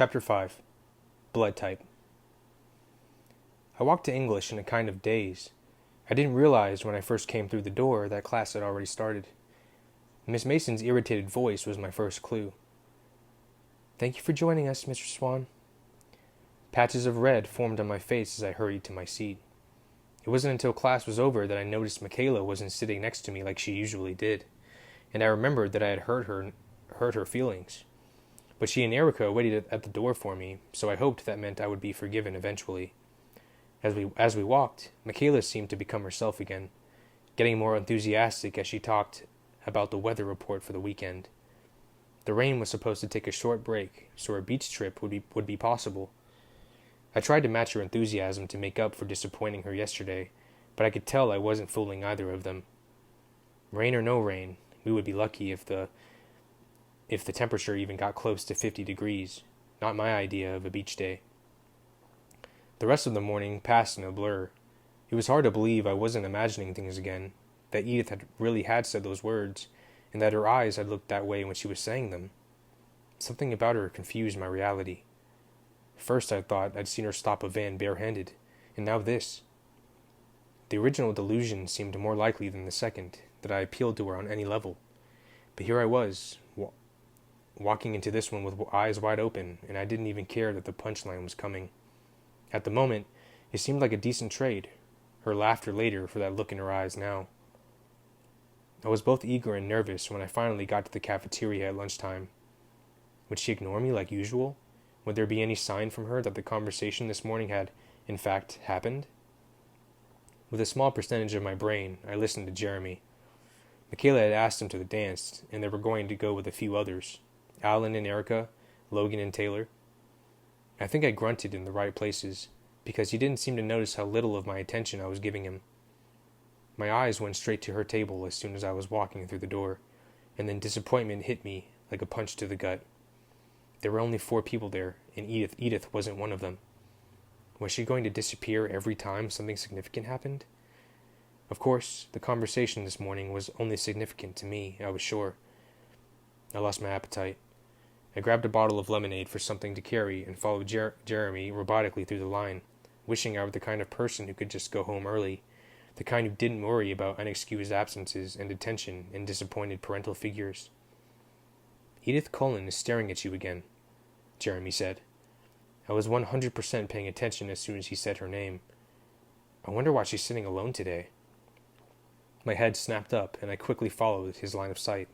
Chapter 5. Blood Type. I walked to English in a kind of daze. I didn't realize when I first came through the door that class had already started. Miss Mason's irritated voice was my first clue. "Thank you for joining us, Mr. Swan." Patches of red formed on my face as I hurried to my seat. It wasn't until class was over that I noticed Michaela wasn't sitting next to me like she usually did, and I remembered that I had hurt her feelings. But she and Erica waited at the door for me, so I hoped that meant I would be forgiven eventually. As we walked, Michaela seemed to become herself again, getting more enthusiastic as she talked about the weather report for the weekend. The rain was supposed to take a short break, so a beach trip would be possible. I tried to match her enthusiasm to make up for disappointing her yesterday, but I could tell I wasn't fooling either of them. Rain or no rain, we would be lucky if the temperature even got close to 50 degrees. Not my idea of a beach day. The rest of the morning passed in a blur. It was hard to believe I wasn't imagining things again, that Edith had really said those words, and that her eyes had looked that way when she was saying them. Something about her confused my reality. First I thought I'd seen her stop a van barehanded, and now this. The original delusion seemed more likely than the second, that I appealed to her on any level. But here I was, walking into this one with eyes wide open, and I didn't even care that the punchline was coming. At the moment, it seemed like a decent trade, her laughter later for that look in her eyes now. I was both eager and nervous when I finally got to the cafeteria at lunchtime. Would she ignore me like usual? Would there be any sign from her that the conversation this morning had, in fact, happened? With a small percentage of my brain, I listened to Jeremy. Michaela had asked him to the dance, and they were going to go with a few others. Alan and Erica, Logan and Taylor. I think I grunted in the right places, because he didn't seem to notice how little of my attention I was giving him. My eyes went straight to her table as soon as I was walking through the door, and then disappointment hit me like a punch to the gut. There were only 4 people there, and Edith wasn't one of them. Was she going to disappear every time something significant happened? Of course, the conversation this morning was only significant to me, I was sure. I lost my appetite. I grabbed a bottle of lemonade for something to carry and followed Jeremy robotically through the line, wishing I were the kind of person who could just go home early, the kind who didn't worry about unexcused absences and detention and disappointed parental figures. "Edith Cullen is staring at you again," Jeremy said. I was 100% paying attention as soon as he said her name. I wonder why she's sitting alone today. My head snapped up, and I quickly followed his line of sight.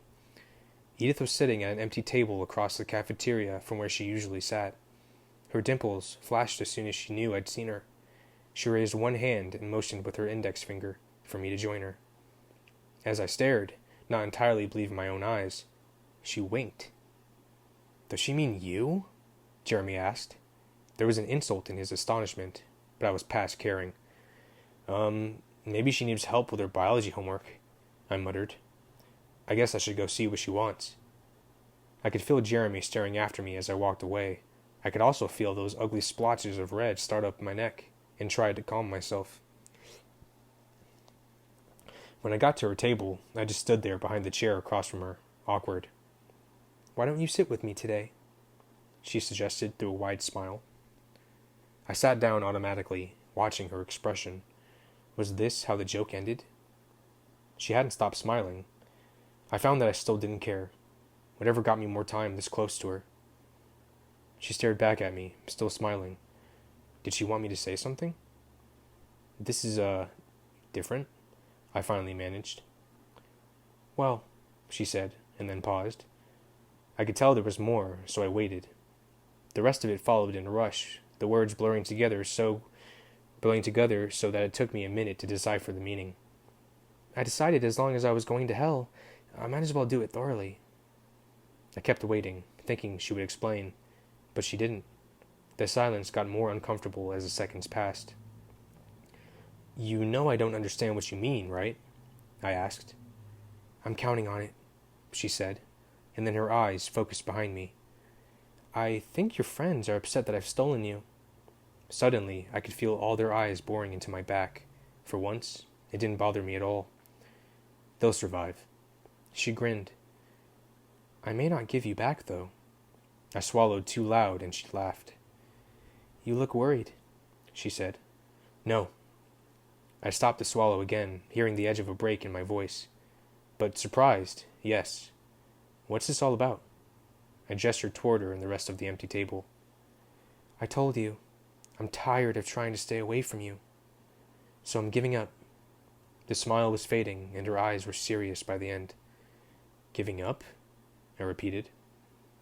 Edith was sitting at an empty table across the cafeteria from where she usually sat. Her dimples flashed as soon as she knew I'd seen her. She raised one hand and motioned with her index finger for me to join her. As I stared, not entirely believing my own eyes, she winked. "Does she mean you?" Jeremy asked. There was an insult in his astonishment, but I was past caring. Maybe she needs help with her biology homework," I muttered. "I guess I should go see what she wants." I could feel Jeremy staring after me as I walked away. I could also feel those ugly splotches of red start up my neck, and tried to calm myself. When I got to her table, I just stood there behind the chair across from her, awkward. "Why don't you sit with me today?" she suggested through a wide smile. I sat down automatically, watching her expression. Was this how the joke ended? She hadn't stopped smiling. I found that I still didn't care. Whatever got me more time this close to her? She stared back at me, still smiling. Did she want me to say something? "This is, different," I finally managed. "Well," she said, and then paused. I could tell there was more, so I waited. The rest of it followed in a rush, the words blurring together so that it took me a minute to decipher the meaning. "I decided as long as I was going to hell, I might as well do it thoroughly." I kept waiting, thinking she would explain, but she didn't. The silence got more uncomfortable as the seconds passed. "You know I don't understand what you mean, right?" I asked. "I'm counting on it," she said, and then her eyes focused behind me. "I think your friends are upset that I've stolen you." Suddenly, I could feel all their eyes boring into my back. For once, it didn't bother me at all. "They'll survive." She grinned. "I may not give you back, though." I swallowed too loud, and she laughed. "You look worried," she said. "No." I stopped to swallow again, hearing the edge of a break in my voice. But surprised, yes. "What's this all about?" I gestured toward her and the rest of the empty table. "I told you, I'm tired of trying to stay away from you. So I'm giving up." The smile was fading, and her eyes were serious by the end. "Giving up?" I repeated.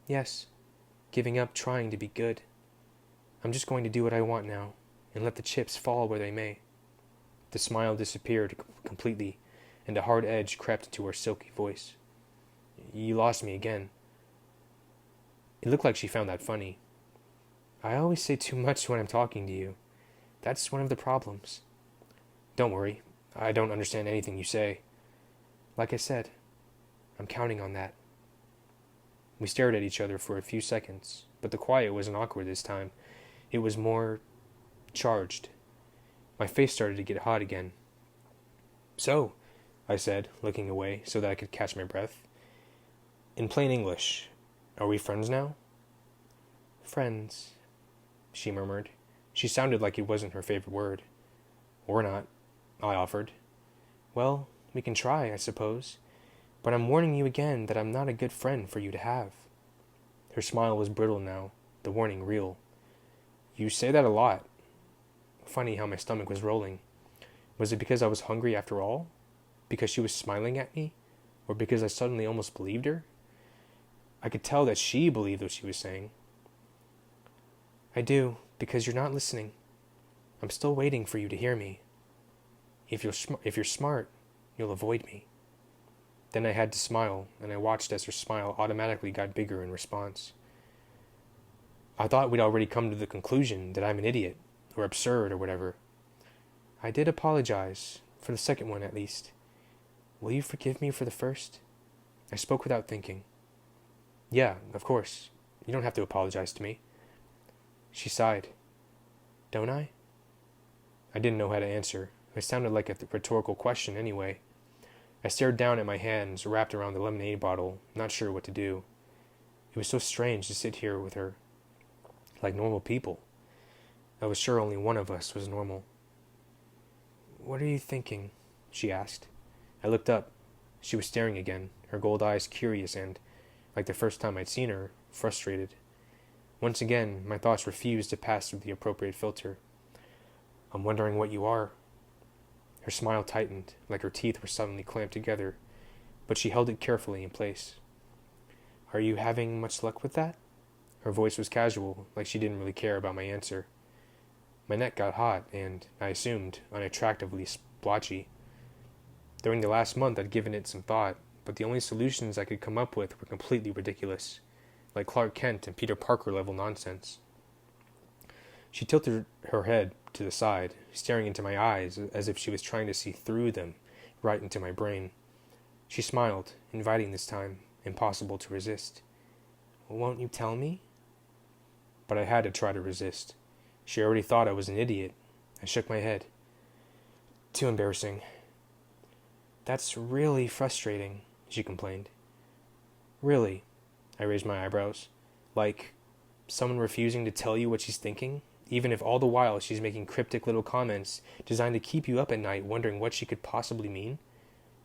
"Yes, giving up trying to be good. I'm just going to do what I want now, and let the chips fall where they may." The smile disappeared completely, and a hard edge crept into her silky voice. "You lost me again." It looked like she found that funny. "I always say too much when I'm talking to you. That's one of the problems." "Don't worry. I don't understand anything you say." "Like I said, I'm counting on that." We stared at each other for a few seconds, but the quiet wasn't awkward this time. It was more charged. My face started to get hot again. "So," I said, looking away so that I could catch my breath. "In plain English, are we friends now?" "Friends," she murmured. She sounded like it wasn't her favorite word. "Or not," I offered. "Well, we can try, I suppose. But I'm warning you again that I'm not a good friend for you to have." Her smile was brittle now, the warning real. "You say that a lot." Funny how my stomach was rolling. Was it because I was hungry after all? Because she was smiling at me? Or because I suddenly almost believed her? I could tell that she believed what she was saying. "I do, because you're not listening. I'm still waiting for you to hear me. If you're smart, you'll avoid me." Then I had to smile, and I watched as her smile automatically got bigger in response. "I thought we'd already come to the conclusion that I'm an idiot, or absurd, or whatever." "I did apologize, for the second one at least. Will you forgive me for the first?" I spoke without thinking. "Yeah, of course. You don't have to apologize to me." She sighed. "Don't I?" I didn't know how to answer. It sounded like a rhetorical question anyway. I stared down at my hands wrapped around the lemonade bottle, not sure what to do. It was so strange to sit here with her, like normal people. I was sure only one of us was normal. "What are you thinking?" she asked. I looked up. She was staring again, her gold eyes curious and, like the first time I'd seen her, frustrated. Once again, my thoughts refused to pass through the appropriate filter. "I'm wondering what you are." Her smile tightened, like her teeth were suddenly clamped together, but she held it carefully in place. "Are you having much luck with that?" Her voice was casual, like she didn't really care about my answer. My neck got hot and, I assumed, unattractively splotchy. During the last month I'd given it some thought, but the only solutions I could come up with were completely ridiculous, like Clark Kent and Peter Parker level nonsense. She tilted her head to the side, staring into my eyes as if she was trying to see through them, right into my brain. She smiled, inviting this time, impossible to resist. "Won't you tell me?" But I had to try to resist. She already thought I was an idiot. I shook my head. "Too embarrassing." "That's really frustrating," she complained. "Really?" I raised my eyebrows. "Like, someone refusing to tell you what she's thinking, even if all the while she's making cryptic little comments designed to keep you up at night wondering what she could possibly mean?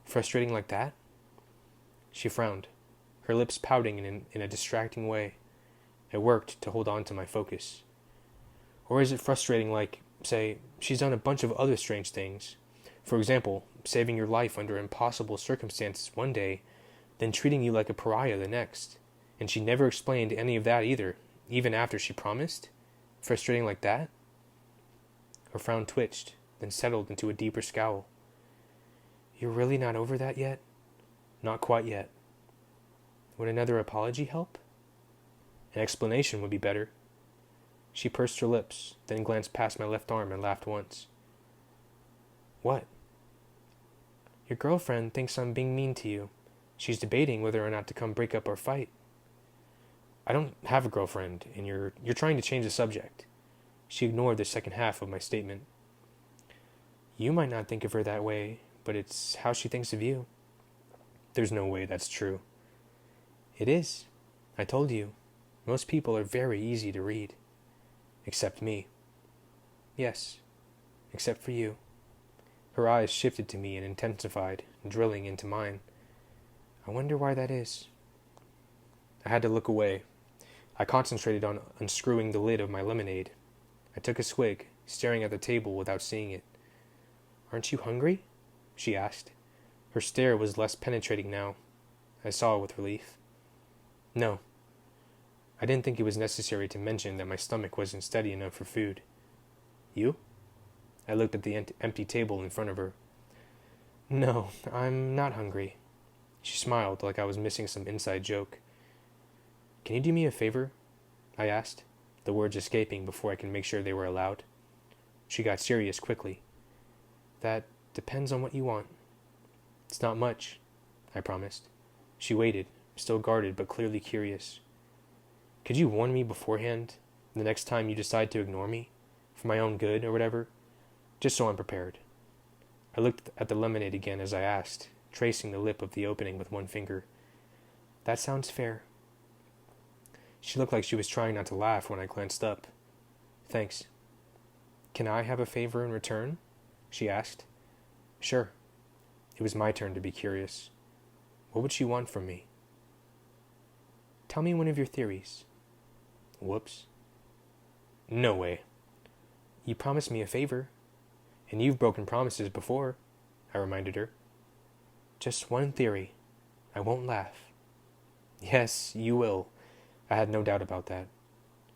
Frustrating like that?" She frowned, her lips pouting in a distracting way. I worked to hold on to my focus. "Or is it frustrating like, say, she's done a bunch of other strange things? For example, saving your life under impossible circumstances one day, then treating you like a pariah the next, and she never explained any of that either, even after she promised? Frustrating like that?" Her frown twitched, then settled into a deeper scowl. "You're really not over that yet?" "Not quite yet." "Would another apology help?" "An explanation would be better." She pursed her lips, then glanced past my left arm and laughed once. "What?" "Your girlfriend thinks I'm being mean to you. She's debating whether or not to come break up our fight." "I don't have a girlfriend, and you're trying to change the subject." She ignored the second half of my statement. "You might not think of her that way, but it's how she thinks of you." "There's no way that's true." "It is. I told you. Most people are very easy to read. Except me. Yes, except for you. Her eyes shifted to me and intensified, drilling into mine. I wonder why that is. I had to look away. I concentrated on unscrewing the lid of my lemonade. I took a swig, staring at the table without seeing it. Aren't you hungry? She asked. Her stare was less penetrating now. I saw with relief. No. I didn't think it was necessary to mention that my stomach wasn't steady enough for food. You? I looked at the empty table in front of her. No, I'm not hungry. She smiled like I was missing some inside joke. Can you do me a favor? I asked, the words escaping before I could make sure they were allowed. She got serious quickly. That depends on what you want. It's not much, I promised. She waited, still guarded but clearly curious. Could you warn me beforehand, the next time you decide to ignore me, for my own good or whatever? Just so I'm prepared. I looked at the lemonade again as I asked, tracing the lip of the opening with one finger. That sounds fair. She looked like she was trying not to laugh when I glanced up. Thanks. Can I have a favor in return? She asked. Sure. It was my turn to be curious. What would she want from me? Tell me one of your theories. Whoops. No way. You promised me a favor. And you've broken promises before, I reminded her. Just one theory. I won't laugh. Yes, you will. I had no doubt about that.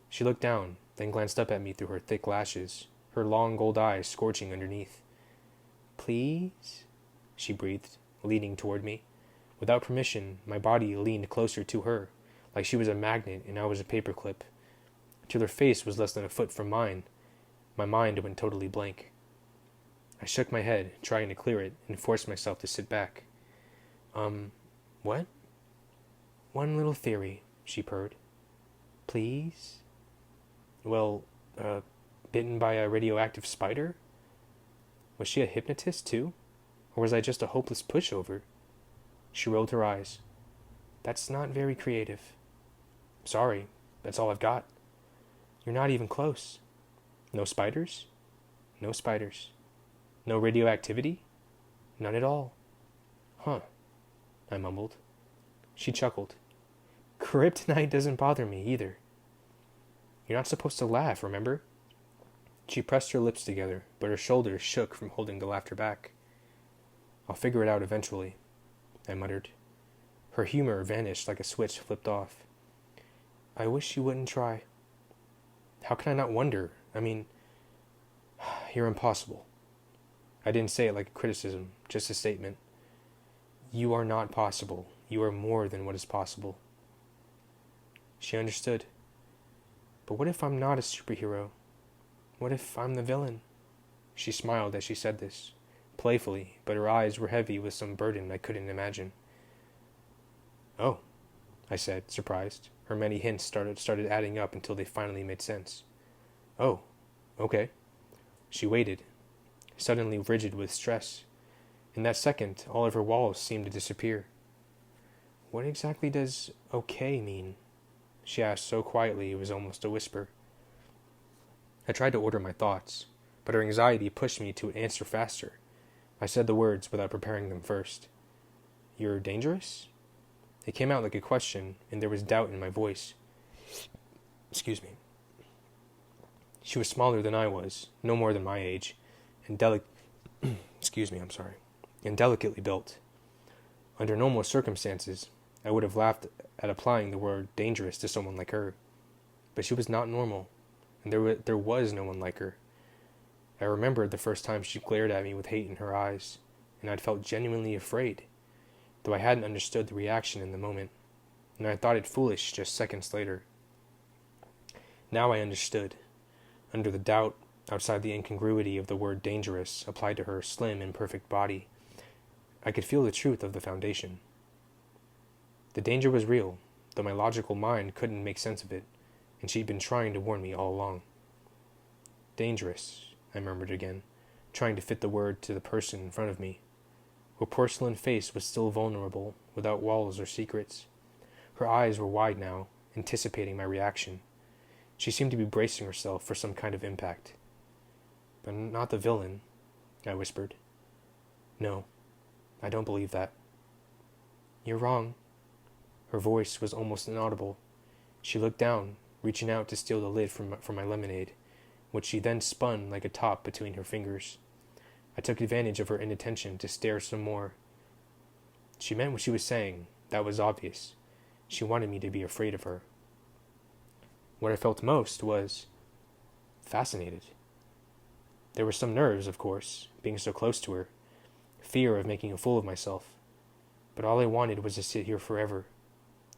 She looked down, then glanced up at me through her thick lashes, her long gold eyes scorching underneath. Please? She breathed, leaning toward me. Without permission, my body leaned closer to her, like she was a magnet and I was a paperclip, till her face was less than a foot from mine. My mind went totally blank. I shook my head, trying to clear it, and forced myself to sit back. What? One little theory, she purred. Please? Well, bitten by a radioactive spider? Was she a hypnotist, too? Or was I just a hopeless pushover? She rolled her eyes. That's not very creative. Sorry, that's all I've got. You're not even close. No spiders? No spiders. No radioactivity? None at all. Huh, I mumbled. She chuckled. Kryptonite doesn't bother me either. You're not supposed to laugh, remember? She pressed her lips together, but her shoulders shook from holding the laughter back. I'll figure it out eventually, I muttered. Her humor vanished like a switch flipped off. I wish you wouldn't try. How can I not wonder? I mean, you're impossible. I didn't say it like a criticism, just a statement. You are not possible. You are more than what is possible. She understood. But what if I'm not a superhero? What if I'm the villain? She smiled as she said this, playfully, but her eyes were heavy with some burden I couldn't imagine. Oh, I said, surprised. Her many hints started adding up until they finally made sense. Oh, okay. She waited, suddenly rigid with stress. In that second, all of her walls seemed to disappear. What exactly does okay mean? She asked so quietly it was almost a whisper. I tried to order my thoughts, but her anxiety pushed me to answer faster. I said the words without preparing them first. You're dangerous? It came out like a question, and there was doubt in my voice. Excuse me. She was smaller than I was, no more than my age, and and delicately built. Under normal circumstances, I would have laughed at applying the word dangerous to someone like her. But she was not normal, and there was no one like her. I remembered the first time she glared at me with hate in her eyes, and I'd felt genuinely afraid, though I hadn't understood the reaction in the moment, and I thought it foolish just seconds later. Now I understood. Under the doubt, outside the incongruity of the word dangerous applied to her slim, imperfect body, I could feel the truth of the foundation. The danger was real, though my logical mind couldn't make sense of it, and she'd been trying to warn me all along. Dangerous, I murmured again, trying to fit the word to the person in front of me. Her porcelain face was still vulnerable, without walls or secrets. Her eyes were wide now, anticipating my reaction. She seemed to be bracing herself for some kind of impact. "But not the villain," I whispered. "No, I don't believe that." "You're wrong." Her voice was almost inaudible. She looked down, reaching out to steal the lid from my lemonade, which she then spun like a top between her fingers. I took advantage of her inattention to stare some more. She meant what she was saying. That was obvious. She wanted me to be afraid of her. What I felt most was fascinated. There were some nerves, of course, being so close to her, fear of making a fool of myself. But all I wanted was to sit here forever,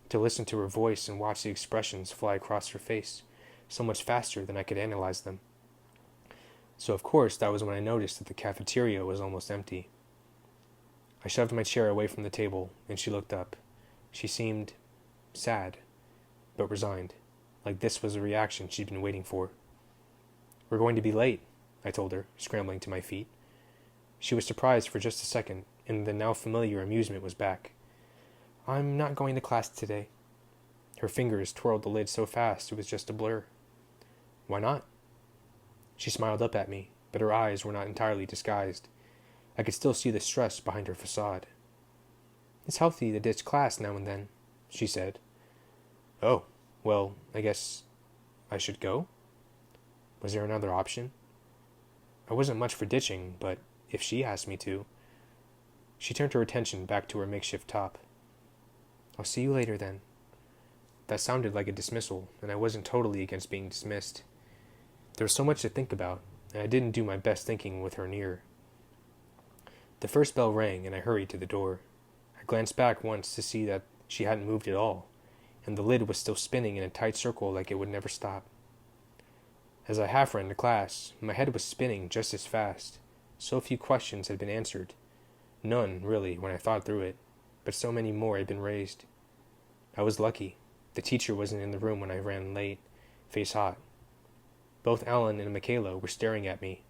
to listen to her voice and watch the expressions fly across her face, so much faster than I could analyze them. So of course that was when I noticed that the cafeteria was almost empty. I shoved my chair away from the table, and she looked up. She seemed sad, but resigned, like this was a reaction she'd been waiting for. "We're going to be late," I told her, scrambling to my feet. She was surprised for just a second, and the now familiar amusement was back. "I'm not going to class today." Her fingers twirled the lid so fast it was just a blur. "Why not?" She smiled up at me, but her eyes were not entirely disguised. I could still see the stress behind her facade. "It's healthy to ditch class now and then," she said. "Oh, well, I guess I should go?" Was there another option? I wasn't much for ditching, but if she asked me to. She turned her attention back to her makeshift top. "I'll see you later, then." That sounded like a dismissal, and I wasn't totally against being dismissed. There was so much to think about, and I didn't do my best thinking with her near. The first bell rang, and I hurried to the door. I glanced back once to see that she hadn't moved at all, and the lid was still spinning in a tight circle like it would never stop. As I half ran to class, my head was spinning just as fast. So few questions had been answered. None, really, when I thought through it, but so many more had been raised. I was lucky. The teacher wasn't in the room when I ran late, face hot. Both Alan and Michaela were staring at me,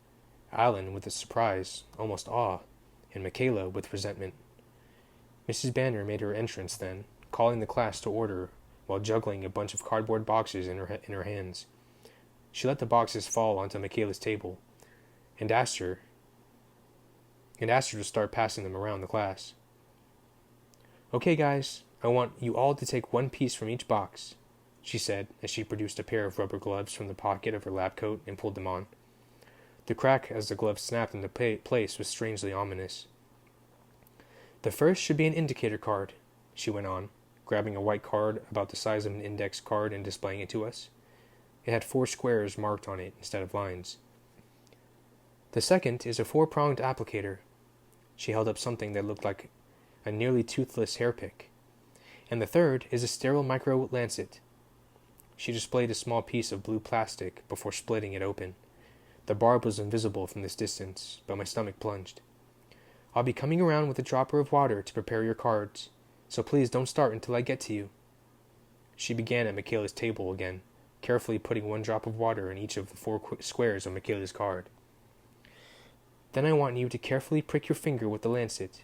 Alan with a surprise, almost awe, and Michaela with resentment. Mrs. Banner made her entrance then, calling the class to order while juggling a bunch of cardboard boxes in her hands. She let the boxes fall onto Michaela's table and asked her to start passing them around the class. "Okay, guys, I want you all to take one piece from each box," she said as she produced a pair of rubber gloves from the pocket of her lab coat and pulled them on. The crack as the glove snapped into place was strangely ominous. "The first should be an indicator card," she went on, grabbing a white card about the size of an index card and displaying it to us. It had 4 squares marked on it instead of lines. "The second is a 4-pronged applicator." She held up something that looked like a nearly toothless hairpick. "And the third is a sterile micro lancet." She displayed a small piece of blue plastic before splitting it open. The barb was invisible from this distance, but my stomach plunged. "I'll be coming around with a dropper of water to prepare your cards, so please don't start until I get to you." She began at Michaela's table again, carefully putting 1 drop of water in each of the 4 squares on Michaela's card. "Then I want you to carefully prick your finger with the lancet."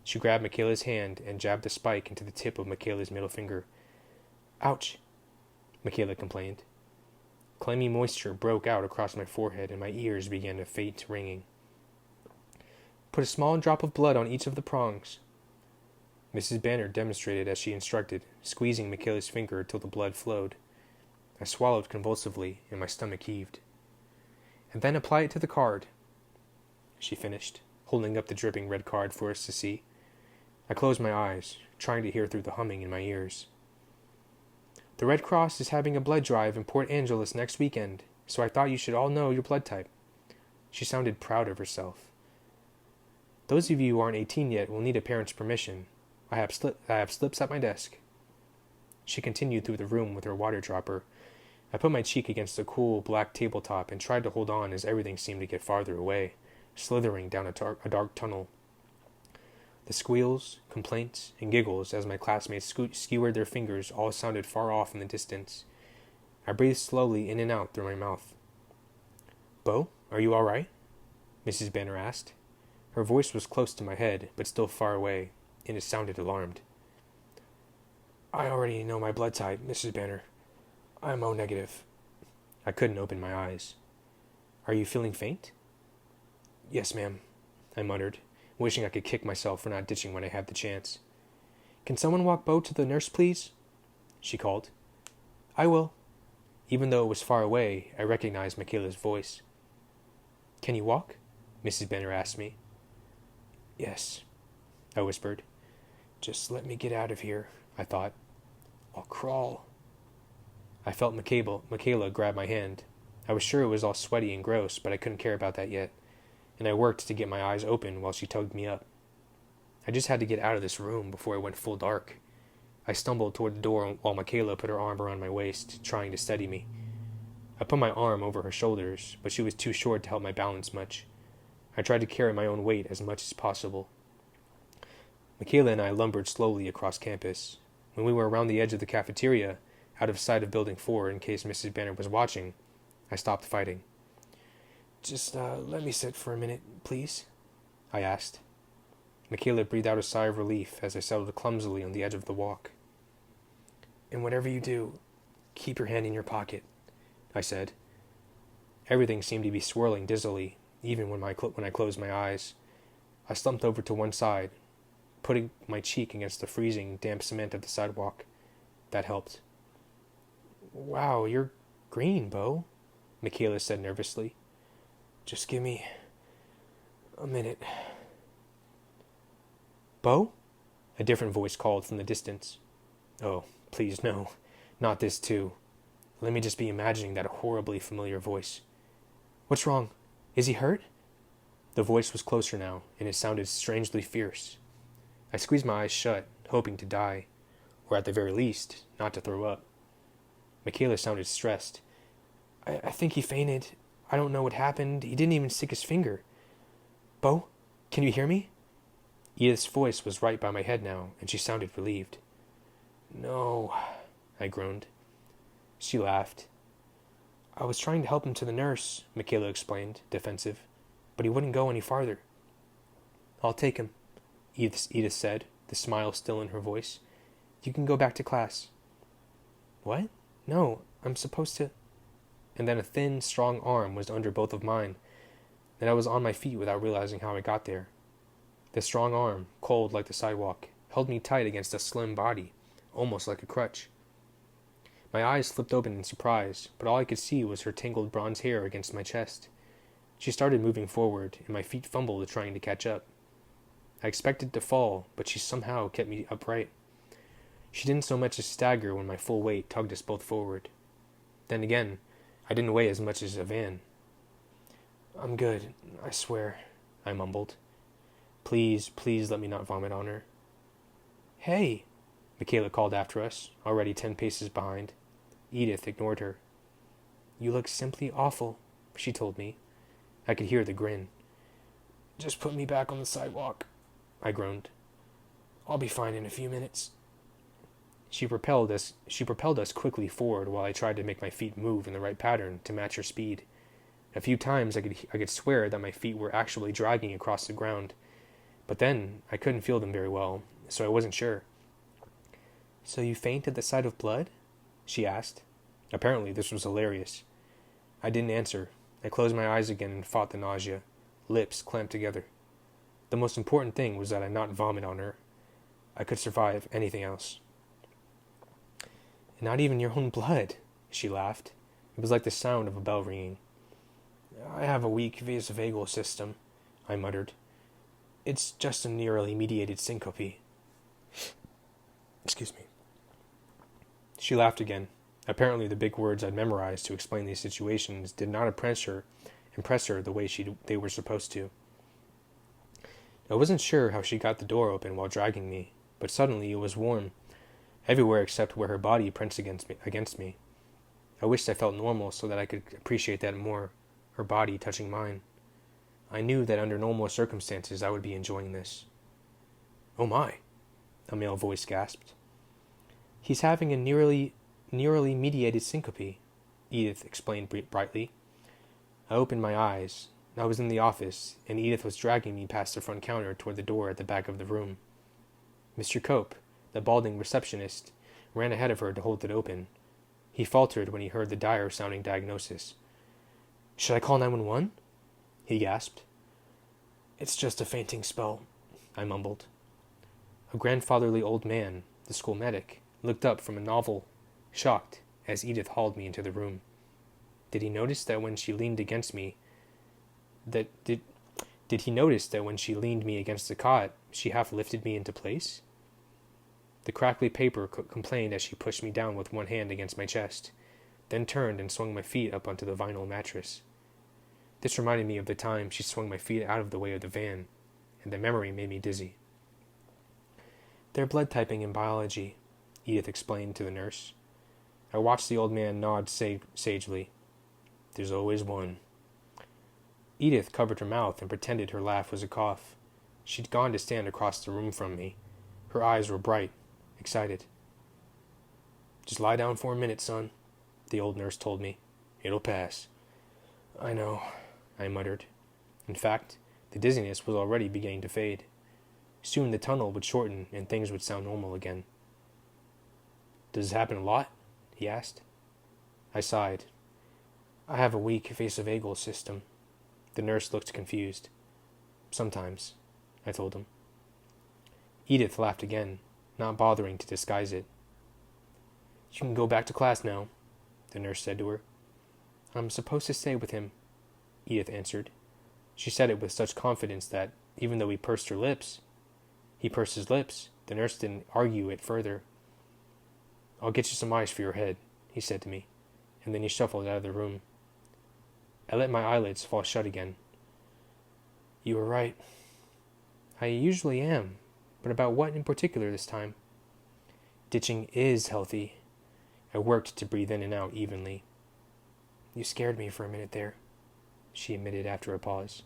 She grabbed Michaela's hand and jabbed the spike into the tip of Michaela's middle finger. "Ouch," Michaela complained. Clammy moisture broke out across my forehead and my ears began to fade to ringing. "Put a small drop of blood on each of the prongs." Mrs. Banner demonstrated as she instructed, squeezing Michaela's finger till the blood flowed. I swallowed convulsively and my stomach heaved. "And then apply it to the card," she finished, holding up the dripping red card for us to see. I closed my eyes, trying to hear through the humming in my ears. "The Red Cross is having a blood drive in Port Angeles next weekend, so I thought you should all know your blood type." She sounded proud of herself. "Those of you who aren't 18 yet will need a parent's permission. I have slips at my desk." She continued through the room with her water dropper. I put my cheek against the cool black tabletop and tried to hold on as everything seemed to get farther away, slithering down a dark tunnel. The squeals, complaints, and giggles as my classmates skewered their fingers all sounded far off in the distance. I breathed slowly in and out through my mouth. "Beau, are you all right?" Mrs. Banner asked. Her voice was close to my head, but still far away, and it sounded alarmed. I already know my blood type, Mrs. Banner. I'm O negative. I couldn't open my eyes. Are you feeling faint? Yes, ma'am, I muttered, wishing I could kick myself for not ditching when I had the chance. Can someone walk Beau to the nurse, please? She called. I will. Even though it was far away, I recognized Michaela's voice. Can you walk? Mrs. Banner asked me. Yes, I whispered. Just let me get out of here, I thought. I'll crawl. I felt Michaela grab my hand. I was sure it was all sweaty and gross, but I couldn't care about that yet, and I worked to get my eyes open while she tugged me up. I just had to get out of this room before it went full dark. I stumbled toward the door while Michaela put her arm around my waist, trying to steady me. I put my arm over her shoulders, but she was too short to help my balance much. I tried to carry my own weight as much as possible. Michaela and I lumbered slowly across campus. When we were around the edge of the cafeteria, out of sight of Building 4 in case Mrs. Banner was watching, I stopped fighting. Just let me sit for a minute, please, I asked. Michaela breathed out a sigh of relief as I settled clumsily on the edge of the walk. And whatever you do, keep your hand in your pocket, I said. Everything seemed to be swirling dizzily, even when I closed my eyes. I slumped over to one side, putting my cheek against the freezing, damp cement of the sidewalk. That helped. Wow, you're green, Beau, Michaela said nervously. Just give me a minute. Beau? A different voice called from the distance. Oh, please, no. Not this, too. Let me just be imagining that horribly familiar voice. What's wrong? Is he hurt? The voice was closer now, and it sounded strangely fierce. I squeezed my eyes shut, hoping to die, or at the very least, not to throw up. Michaela sounded stressed. I think he fainted. I don't know what happened. He didn't even stick his finger. Beau, can you hear me? Edith's voice was right by my head now, and she sounded relieved. No, I groaned. She laughed. I was trying to help him to the nurse, Michaela explained, defensive, but he wouldn't go any farther. I'll take him, Edith said, the smile still in her voice. You can go back to class. What? No, I'm supposed to... And then a thin, strong arm was under both of mine. Then I was on my feet without realizing how I got there. The strong arm, cold like the sidewalk, held me tight against a slim body, almost like a crutch. My eyes flipped open in surprise, but all I could see was her tangled bronze hair against my chest. She started moving forward, and my feet fumbled trying to catch up. I expected to fall, but she somehow kept me upright. She didn't so much as stagger when my full weight tugged us both forward. Then again, I didn't weigh as much as a van. I'm good, I swear, I mumbled. Please, please let me not vomit on her. Hey, Michaela called after us, already 10 paces behind. Edith ignored her. You look simply awful, she told me. I could hear the grin. Just put me back on the sidewalk, I groaned. I'll be fine in a few minutes. She propelled us quickly forward while I tried to make my feet move in the right pattern to match her speed. A few times I could swear that my feet were actually dragging across the ground, but then I couldn't feel them very well, so I wasn't sure. So you faint at the sight of blood? She asked. Apparently this was hilarious. I didn't answer. I closed my eyes again and fought the nausea, lips clamped together. The most important thing was that I not vomit on her. I could survive anything else. Not even your own blood, she laughed. It was like the sound of a bell ringing. I have a weak vasovagal system, I muttered. It's just a neurally mediated syncope. Excuse me. She laughed again. Apparently the big words I'd memorized to explain these situations did not impress her the way they were supposed to. I wasn't sure how she got the door open while dragging me, but suddenly it was warm, everywhere except where her body pressed against me. I wished I felt normal so that I could appreciate that more, her body touching mine. I knew that under normal circumstances I would be enjoying this. Oh my, a male voice gasped. He's having a neurally mediated syncope, Edith explained brightly. I opened my eyes. I was in the office, and Edith was dragging me past the front counter toward the door at the back of the room. Mr. Cope, the balding receptionist, ran ahead of her to hold it open. He faltered when he heard the dire-sounding diagnosis. "Should I call 911?" he gasped. "It's just a fainting spell," I mumbled. A grandfatherly old man, the school medic, looked up from a novel, shocked, as Edith hauled me into the room. Did he notice that when she leaned against me, Did he notice that when she leaned me against the cot, she half lifted me into place? The crackly paper complained as she pushed me down with one hand against my chest, then turned and swung my feet up onto the vinyl mattress. This reminded me of the time she swung my feet out of the way of the van, and the memory made me dizzy. "They're blood typing in biology," Edith explained to the nurse. I watched the old man nod sagely. "There's always one." Edith covered her mouth and pretended her laugh was a cough. She'd gone to stand across the room from me. Her eyes were bright, excited. "Just lie down for a minute, son," the old nurse told me. "It'll pass." "I know," I muttered. In fact, the dizziness was already beginning to fade. Soon the tunnel would shorten and things would sound normal again. "Does it happen a lot?" he asked. I sighed. "I have a weak vasovagal system." The nurse looked confused. "Sometimes," I told him. Edith laughed again, not bothering to disguise it. "You can go back to class now," the nurse said to her. "I'm supposed to stay with him," Edith answered. She said it with such confidence that, even though he pursed his lips, the nurse didn't argue it further. "I'll get you some ice for your head," he said to me, and then he shuffled out of the room. I let my eyelids fall shut again. "You were right." "I usually am, but about what in particular this time?" "Ditching is healthy." I worked to breathe in and out evenly. "You scared me for a minute there," she admitted after a pause.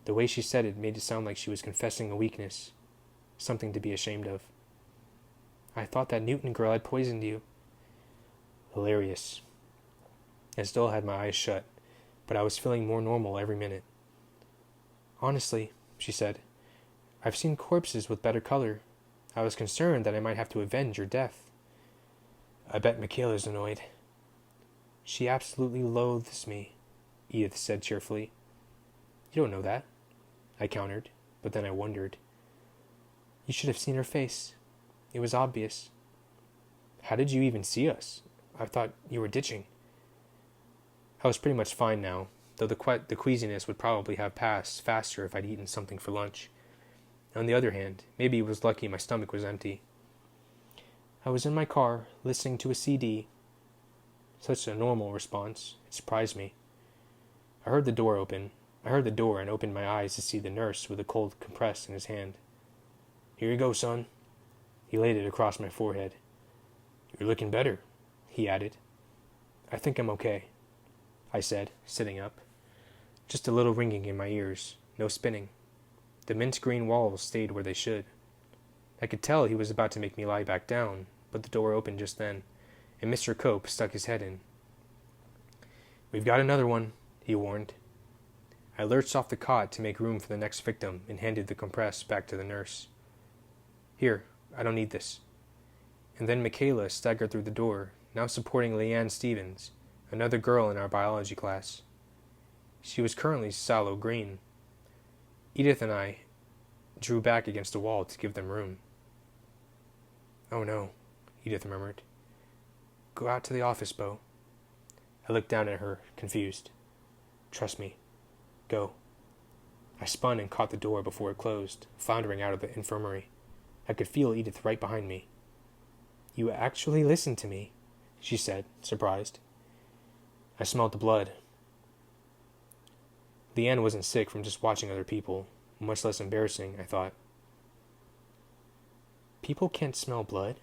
The way she said it made it sound like she was confessing a weakness, something to be ashamed of. "I thought that Newton girl had poisoned you." Hilarious. I still had my eyes shut, but I was feeling more normal every minute. "Honestly," she said, "I've seen corpses with better color. I was concerned that I might have to avenge your death." "I bet Michaela's annoyed." "She absolutely loathes me," Edith said cheerfully. "You don't know that," I countered, but then I wondered. "You should have seen her face. It was obvious." "How did you even see us? I thought you were ditching." I was pretty much fine now, though the queasiness would probably have passed faster if I'd eaten something for lunch. On the other hand, maybe it was lucky my stomach was empty. "I was in my car, listening to a CD." Such a normal response. It surprised me. I heard the door and opened my eyes to see the nurse with a cold compress in his hand. "Here you go, son." He laid it across my forehead. "You're looking better," he added. "I think I'm okay," I said, sitting up. Just a little ringing in my ears, no spinning. The mint green walls stayed where they should. I could tell he was about to make me lie back down, but the door opened just then, and Mr. Cope stuck his head in. "We've got another one," he warned. I lurched off the cot to make room for the next victim and handed the compress back to the nurse. "Here, I don't need this." And then Michaela staggered through the door, now supporting Leanne Stevens, another girl in our biology class. She was currently sallow green. Edith and I drew back against the wall to give them room. "Oh no," Edith murmured. "Go out to the office, Beau." I looked down at her, confused. "Trust me. Go." I spun and caught the door before it closed, floundering out of the infirmary. I could feel Edith right behind me. "You actually listened to me," she said, surprised. I smelled the blood. Leanne wasn't sick from just watching other people. Much less embarrassing, I thought. "People can't smell blood,"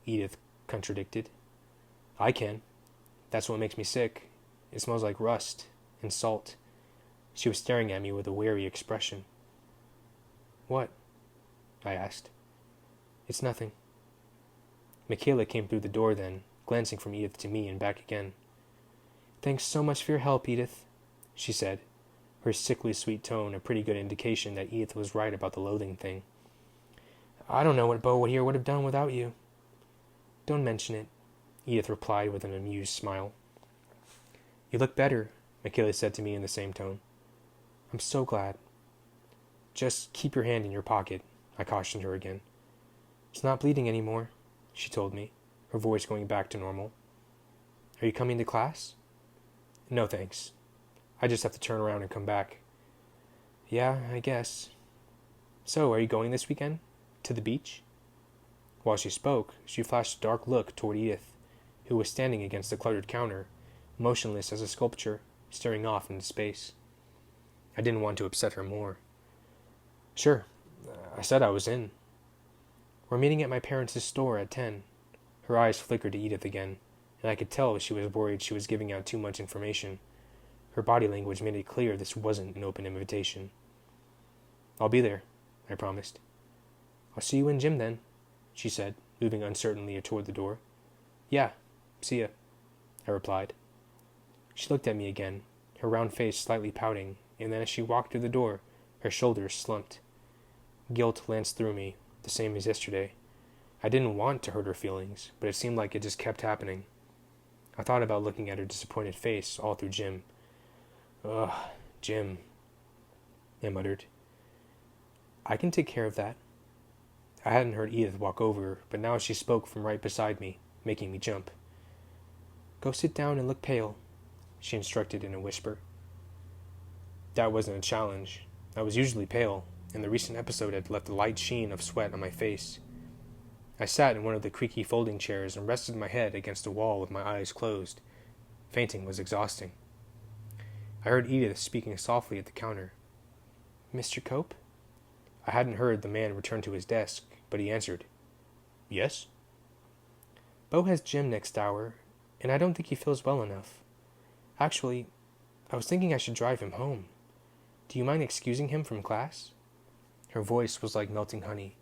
Edith contradicted. "I can. That's what makes me sick. It smells like rust and salt." She was staring at me with a wary expression. "What?" I asked. "It's nothing." Michaela came through the door then, glancing from Edith to me and back again. "Thanks so much for your help, Edith," she said, her sickly sweet tone a pretty good indication that Edith was right about the loathing thing. "I don't know what Beau here would have done without you." Don't mention it, Edith replied with an amused smile. You look better, Michaela said to me in the same tone. I'm so glad. Just keep your hand in your pocket, I cautioned her again. It's not bleeding anymore, she told me, her voice going back to normal. Are you coming to class? No, thanks. I just have to turn around and come back. Yeah, I guess. So, are you going this weekend? To the beach? While she spoke, she flashed a dark look toward Edith, who was standing against the cluttered counter, motionless as a sculpture, staring off into space. I didn't want to upset her more. Sure, I said I was in. We're meeting at my parents' store at 10. Her eyes flickered to Edith again, and I could tell she was worried she was giving out too much information. Her body language made it clear this wasn't an open invitation. I'll be there, I promised. I'll see you in gym then, she said, moving uncertainly toward the door. Yeah, see ya, I replied. She looked at me again, her round face slightly pouting, and then as she walked through the door, her shoulders slumped. Guilt lanced through me, the same as yesterday. I didn't want to hurt her feelings, but it seemed like it just kept happening. I thought about looking at her disappointed face all through gym. Ugh, gym, I muttered. I can take care of that. I hadn't heard Edith walk over, but now she spoke from right beside me, making me jump. Go sit down and look pale, she instructed in a whisper. That wasn't a challenge. I was usually pale, and the recent episode had left a light sheen of sweat on my face. I sat in one of the creaky folding chairs and rested my head against a wall with my eyes closed. Fainting was exhausting. I heard Edith speaking softly at the counter. Mr. Cope? I hadn't heard the man return to his desk, but he answered. Yes? Beau has gym next hour, and I don't think he feels well enough. Actually, I was thinking I should drive him home. Do you mind excusing him from class? Her voice was like melting honey.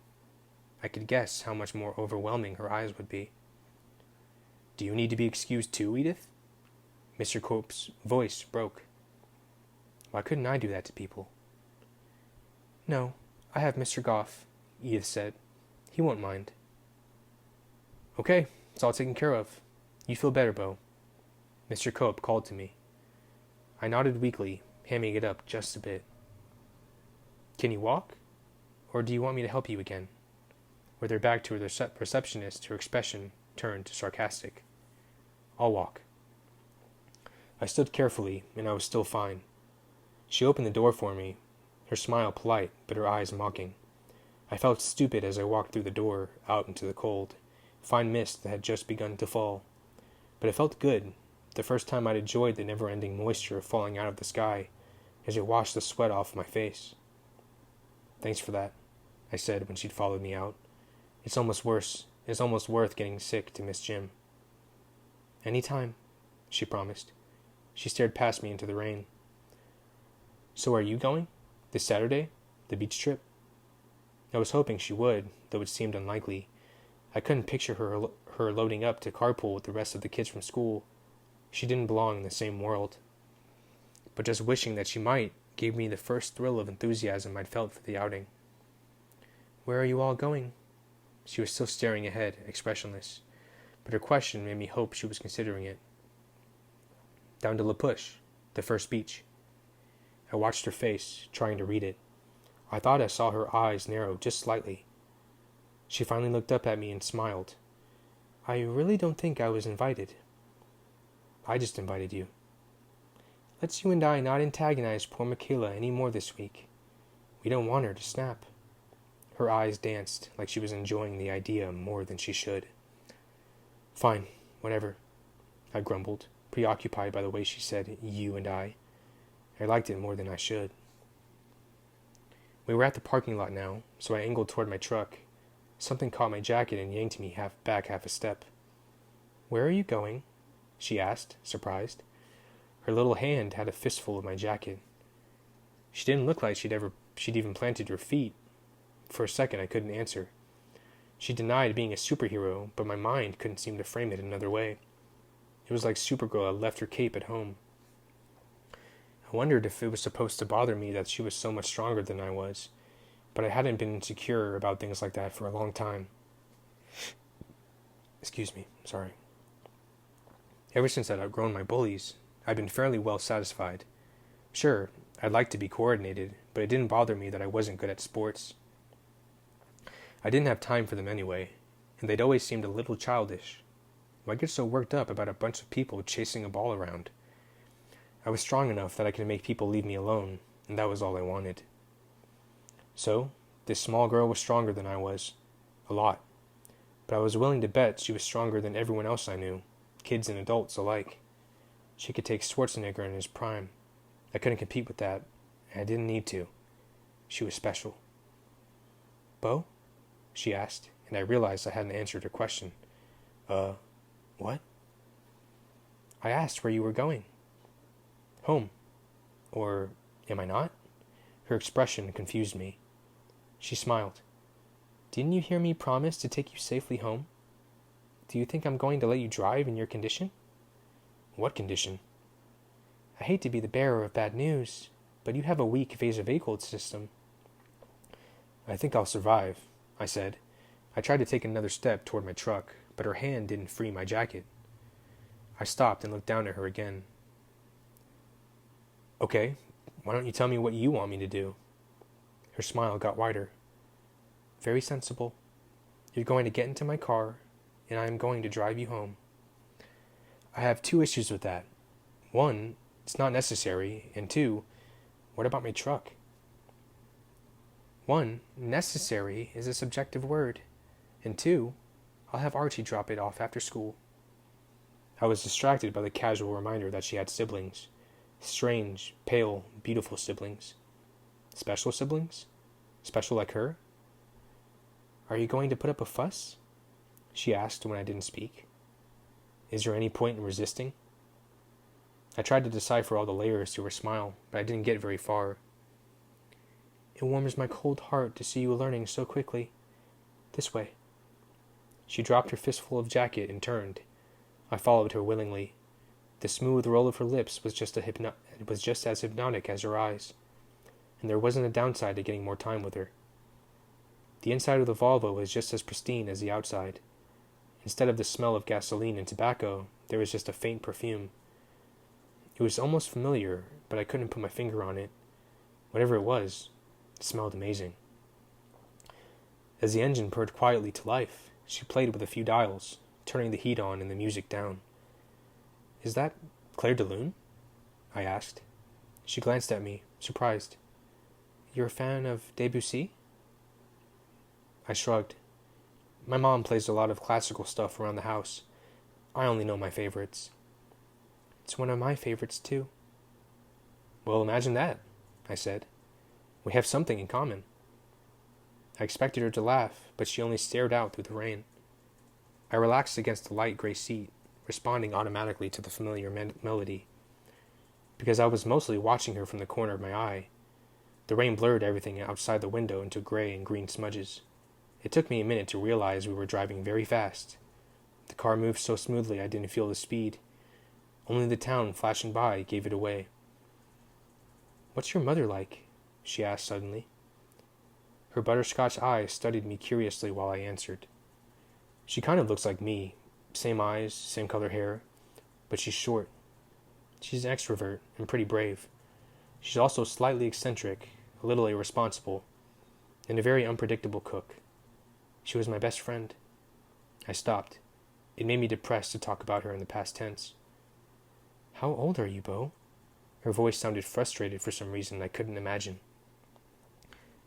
I could guess how much more overwhelming her eyes would be. Do you need to be excused too, Edith? Mr. Cope's voice broke. Why couldn't I do that to people? No, I have Mr. Goff, Edith said. He won't mind. Okay, it's all taken care of. You feel better, Beau. Mr. Cope called to me. I nodded weakly, hamming it up just a bit. Can you walk? Or do you want me to help you again? With her back to the receptionist, her expression turned to sarcastic. I'll walk. I stood carefully, and I was still fine. She opened the door for me, her smile polite, but her eyes mocking. I felt stupid as I walked through the door, out into the cold, fine mist that had just begun to fall. But it felt good, the first time I'd enjoyed the never-ending moisture falling out of the sky, as it washed the sweat off my face. Thanks for that, I said when she'd followed me out. It's almost worth getting sick to miss Jim. Any time, she promised. She stared past me into the rain. So are you going? This Saturday? The beach trip? I was hoping she would, though it seemed unlikely. I couldn't picture her loading up to carpool with the rest of the kids from school. She didn't belong in the same world. But just wishing that she might gave me the first thrill of enthusiasm I'd felt for the outing. Where are you all going? She was still staring ahead, expressionless, but her question made me hope she was considering it. Down to La Push, the first beach. I watched her face, trying to read it. I thought I saw her eyes narrow just slightly. She finally looked up at me and smiled. I really don't think I was invited. I just invited you. Let's you and I not antagonize poor Michaela any more this week. We don't want her to snap. Her eyes danced like she was enjoying the idea more than she should. Fine, whatever, I grumbled, preoccupied by the way she said you and I. I liked it more than I should. We were at the parking lot now, so I angled toward my truck. Something caught my jacket and yanked me back half a step. Where are you going? She asked, surprised. Her little hand had a fistful of my jacket. She didn't look like she'd even planted her feet. For a second I couldn't answer. She denied being a superhero, but my mind couldn't seem to frame it another way. It was like Supergirl had left her cape at home. I wondered if it was supposed to bother me that she was so much stronger than I was, but I hadn't been insecure about things like that for a long time. Excuse me, sorry. Ever since I'd outgrown my bullies, I'd been fairly well satisfied. Sure, I'd like to be coordinated, but it didn't bother me that I wasn't good at sports. I didn't have time for them anyway, and they'd always seemed a little childish. Why get so worked up about a bunch of people chasing a ball around? I was strong enough that I could make people leave me alone, and that was all I wanted. So, this small girl was stronger than I was. A lot. But I was willing to bet she was stronger than everyone else I knew, kids and adults alike. She could take Schwarzenegger in his prime. I couldn't compete with that, and I didn't need to. She was special. Beau? She asked, and I realized I hadn't answered her question. What? I asked where you were going. Home. Or am I not? Her expression confused me. She smiled. Didn't you hear me promise to take you safely home? Do you think I'm going to let you drive in your condition? What condition? I hate to be the bearer of bad news, but you have a weak vasovagal system. I think I'll survive, I said. I tried to take another step toward my truck, but her hand didn't free my jacket. I stopped and looked down at her again. Okay, why don't you tell me what you want me to do? Her smile got wider. Very sensible. You're going to get into my car, and I am going to drive you home. I have 2 issues with that. 1, it's not necessary, and 2, what about my truck? 1, necessary is a subjective word, and 2, I'll have Archie drop it off after school. I was distracted by the casual reminder that she had siblings. Strange, pale, beautiful siblings. Special siblings? Special like her? Are you going to put up a fuss? She asked when I didn't speak. Is there any point in resisting? I tried to decipher all the layers to her smile, but I didn't get very far. It warms my cold heart to see you learning so quickly. This way. She dropped her fistful of jacket and turned. I followed her willingly. The smooth roll of her lips was just as hypnotic as her eyes, and there wasn't a downside to getting more time with her. The inside of the Volvo was just as pristine as the outside. Instead of the smell of gasoline and tobacco, there was just a faint perfume. It was almost familiar, but I couldn't put my finger on it. Whatever it was, it smelled amazing. As the engine purred quietly to life, she played with a few dials, turning the heat on and the music down. Is that Claire de Lune? I asked. She glanced at me, surprised. You're a fan of Debussy? I shrugged. My mom plays a lot of classical stuff around the house. I only know my favorites. It's one of my favorites, too. Well, imagine that, I said. We have something in common. I expected her to laugh, but she only stared out through the rain. I relaxed against the light gray seat, responding automatically to the familiar melody. Because I was mostly watching her from the corner of my eye, the rain blurred everything outside the window into gray and green smudges. It took me a minute to realize we were driving very fast. The car moved so smoothly I didn't feel the speed. Only the town flashing by gave it away. What's your mother like? She asked suddenly. Her butterscotch eyes studied me curiously while I answered. She kind of looks like me. Same eyes, same color hair, but she's short. She's an extrovert and pretty brave. She's also slightly eccentric, a little irresponsible, and a very unpredictable cook. She was my best friend. I stopped. It made me depressed to talk about her in the past tense. How old are you, Beau? Her voice sounded frustrated for some reason I couldn't imagine.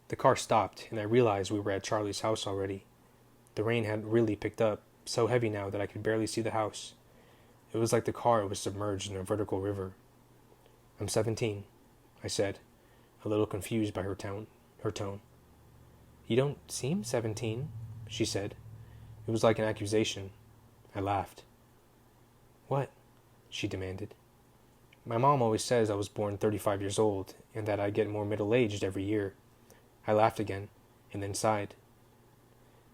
The car stopped, and I realized we were at Charlie's house already. The rain had really picked up, so heavy now that I could barely see the house. It was like the car was submerged in a vertical river. I'm 17, I said, a little confused by her tone. You don't seem 17, she said. It was like an accusation. I laughed. What? She demanded. My mom always says I was born 35 years old, and that I get more middle-aged every year. I laughed again, and then sighed.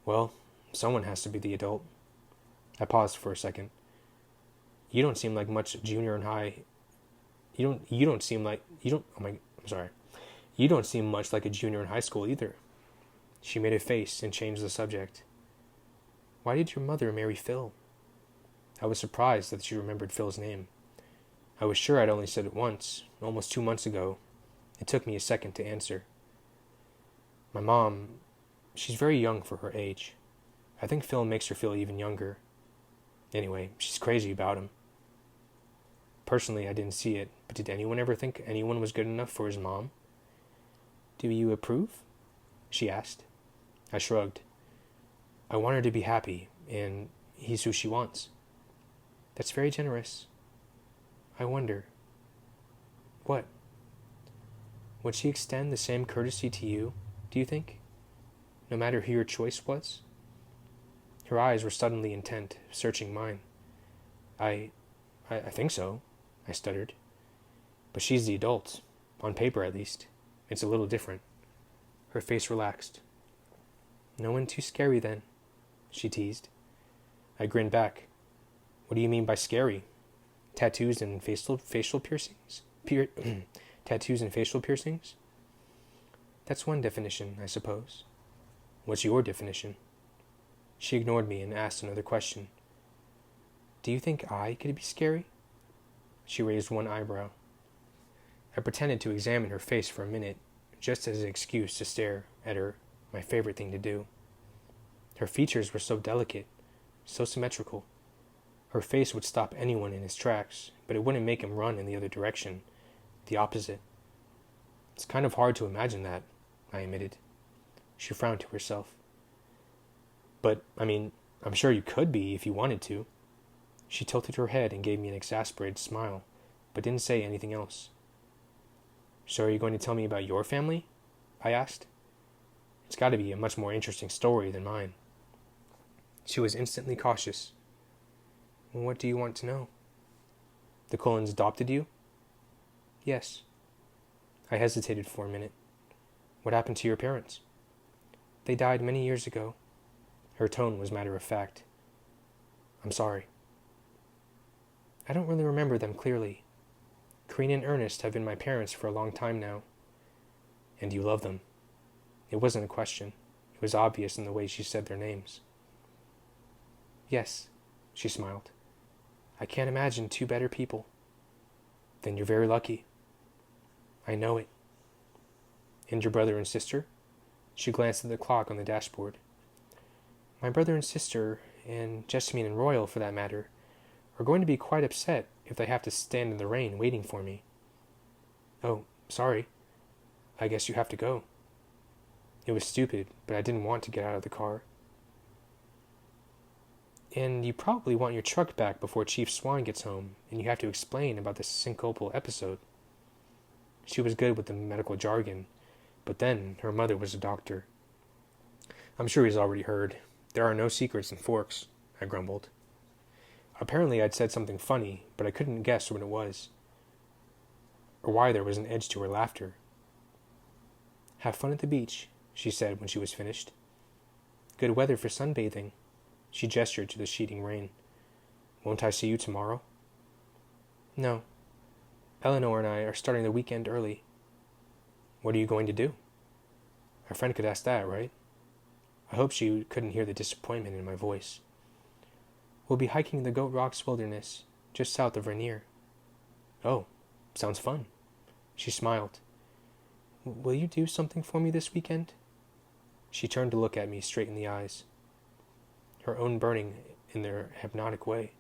Well, someone has to be the adult. I paused for a second. You don't seem like much junior in high. You don't seem much like a junior in high school either. She made a face and changed the subject. Why did your mother marry Phil? I was surprised that she remembered Phil's name. I was sure I'd only said it once, almost 2 months ago. It took me a second to answer. My mom, she's very young for her age. I think Phil makes her feel even younger. Anyway, she's crazy about him. Personally, I didn't see it, but did anyone ever think anyone was good enough for his mom? Do you approve? She asked. I shrugged. I want her to be happy, and he's who she wants. That's very generous. I wonder. What? Would she extend the same courtesy to you, do you think? No matter who your choice was? Her eyes were suddenly intent, searching mine. I think so, I stuttered. But she's the adult, on paper at least. It's a little different. Her face relaxed. No one too scary then, she teased. I grinned back. What do you mean by scary? Tattoos and facial piercings? Tattoos and facial piercings? That's one definition, I suppose. What's your definition? She ignored me and asked another question. Do you think I could be scary? She raised one eyebrow. I pretended to examine her face for a minute, just as an excuse to stare at her, my favorite thing to do. Her features were so delicate, so symmetrical. Her face would stop anyone in his tracks, but it wouldn't make him run in the other direction, the opposite. It's kind of hard to imagine that, I admitted. She frowned to herself. But, I'm sure you could be if you wanted to. She tilted her head and gave me an exasperated smile, but didn't say anything else. So are you going to tell me about your family? I asked. It's got to be a much more interesting story than mine. She was instantly cautious. What do you want to know? The Cullens adopted you? Yes. I hesitated for a minute. What happened to your parents? They died many years ago. Her tone was matter of fact. I'm sorry. I don't really remember them clearly. Karina and Ernest have been my parents for a long time now. And you love them. It wasn't a question. It was obvious in the way she said their names. Yes, she smiled. I can't imagine two better people. Then you're very lucky. I know it. And your brother and sister? She glanced at the clock on the dashboard. My brother and sister, and Jessamine and Royal for that matter, are going to be quite upset if they have to stand in the rain waiting for me. Oh, sorry. I guess you have to go. It was stupid, but I didn't want to get out of the car. And you probably want your truck back before Chief Swan gets home, and you have to explain about this syncopal episode. She was good with the medical jargon, but then her mother was a doctor. I'm sure he's already heard. There are no secrets in Forks, I grumbled. Apparently I'd said something funny, but I couldn't guess what it was, or why there was an edge to her laughter. Have fun at the beach, she said when she was finished. Good weather for sunbathing. She gestured to the sheeting rain. Won't I see you tomorrow? No. Eleanor and I are starting the weekend early. What are you going to do? A friend could ask that, right? I hope she couldn't hear the disappointment in my voice. We'll be hiking the Goat Rocks Wilderness, just south of Rainier. Oh, sounds fun. She smiled. Will you do something for me this weekend? She turned to look at me straight in the eyes, her own burning in their hypnotic way.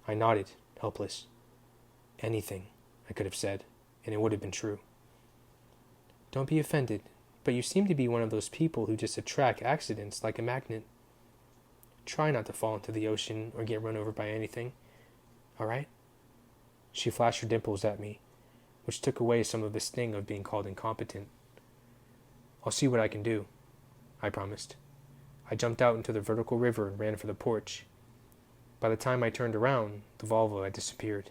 I nodded, helpless. Anything, I could have said, and it would have been true. Don't be offended, but you seem to be one of those people who just attract accidents like a magnet. Try not to fall into the ocean or get run over by anything, all right? She flashed her dimples at me, which took away some of the sting of being called incompetent. I'll see what I can do, I promised. I jumped out into the vertical river and ran for the porch. By the time I turned around, the Volvo had disappeared.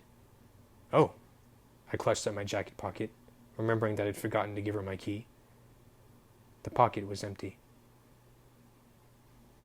Oh! I clutched at my jacket pocket, remembering that I'd forgotten to give her my key. The pocket was empty.